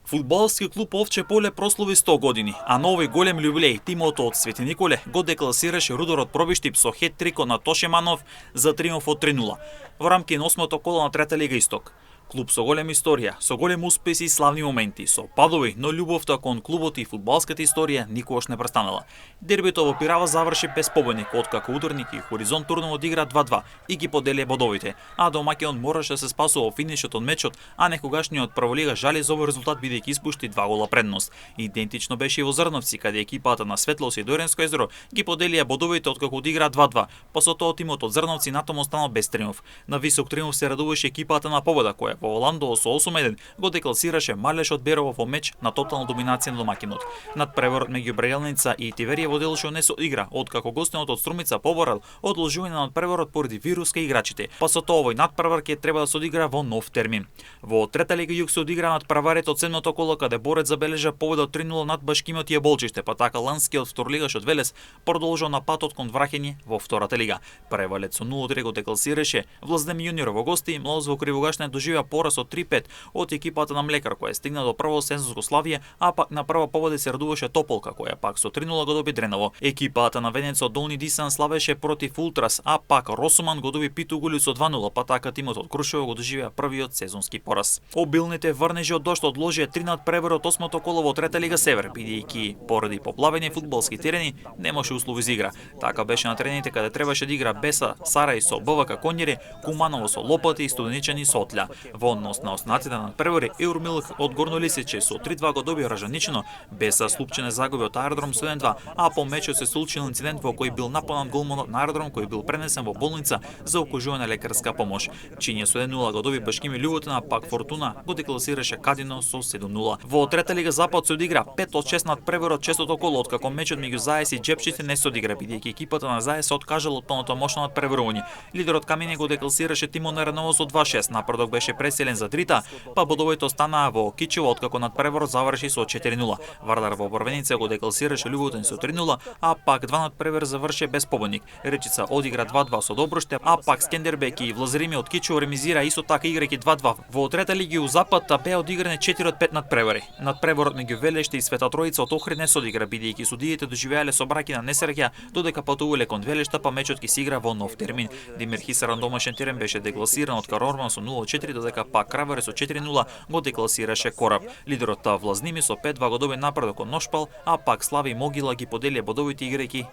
Фудбалски клуб Овче поле прослави 100 години, а на овој голем јубилеј тимото од Свети Николе го декласираше Рудор од Пробиштип со хет-трик на Тошеманов за триумф од 3:0 во рамки на 8-то коло на Трета лига Исток. Клуб со голема историја, со голем успеси и славни моменти, со падови, но љубовта кон клубот и фудбалската историја никогаш не престанала. Дербито во Пирава заврши без победник, откако Ударник и Хоризонт турно одигра 2:2 и ги поделија бодовите, а домаќинот мораше да се спасува во финишот од мечот, а некогашниот прволига жали за овој резултат бидејќи испушти 2 гола предност. Идентично беше и во Зрновци, каде екипата на Светлос и Доренско езеро ги поделија бодовите откако одигра 2:2, па со тоа тимот од Зрновци натаму останал без триумф. На висок триумф се радуваше екипата на победа, која во Оландо со 8:1 го декласираше Малеш од Берово во меч на тотална доминација на домаќинот. Надпреварот меѓу Брајалница и Тивериево делушо не со игра, откако гостинот од Струмица поборал одложување на надпреварот поради вируска играчите, па со тоа овој надпревар ќе треба да се одигра во нов термин. Во Трета лига Југ се одигра надпреварот од 7-то коло, каде Борец забележа победа од 3:0 над Башкимот и Болчиште, па така ланскиот вторлигаш од Велес продолжил на патот кон враќање во втората лига. Превалет со 0:3 го декласираше Влаздем јуниор во гости, Младост во Кривогашна доживеа пораз од 3:5 од екипата на Млекар, која стигна до прво сезонско славие, а пак на прва победа се радуваше Тополка, која пак со 3:0 го доби Дреново. Екипата на Венец од Долни Дисан славеше против Ултрас, а пак Росуман го доби Питугули со 2:0, па така тимот од Крушево го доживеа првиот сезонски пораз. Обилните врнежи од дожд одложија 3 надпревар од 8-то коло во Трета лига Север, бидејќи поради поплавени фудбалски терени немаше услови за игра. Така беше на терените каде требаше да игра Беса Сарај со БВК Конјери, Куманово со Лопати и Студеничани со Отља. Во однос на останатите на надпревари Еурмилк од Горно Лисиче со 3:2 го доби Ражаничино, Беса Слупчене загуби од Аеродром со 1:2, а по мечот се случил инцидент во кој бил нападнат голманот на Аеродром кој бил пренесен во болница за окажување на лекарска помош. Чинја со 1:0 го доби Башкими Љуботина, пак Фортуна го декласираше Кадино со 7:0. Во Трета лига Запад се одигра 5 од 6 надпревар од 6-то коло, откако мечот меѓу Заес и Джепчите не се одигра бидејќи екипата на Заес се откажала од полното мощно надпреварување. Лидерот Камење го декласираше тимот на Раново со 2:6, напредок беше преселен за Дрита, па бодовите останаа во Кичево откако надпреварот заврши со 4:0. Вардар во Борвеница го декласираше Љуботин со 3:0, а пак два надпревар заврши без победник. Речица одигра 2:2 со Добруште, а пак Скендербек и Влазерими од Кичево ремизира исто така играјќи 2:2. Во Трета лига у Запад беа одиграни 4 од 5 надпревари. Надпреварот меѓу Велеште и Света Тројица од Охрид не се одигра бидејќи судиите доживеале собраќина несреќа додека патувале кон Велешта, па мечот ќе се игра во нов термин. Димир Хисаран домашен терен беше декласиран од Карорман со 0:4, додека пак Краваре со 4:0 го декласираше Кораб. Лидерот Влазними со 5:2 го доби напредок од Ношпал, а пак Слави и Могила ги поделија бодовите играјќи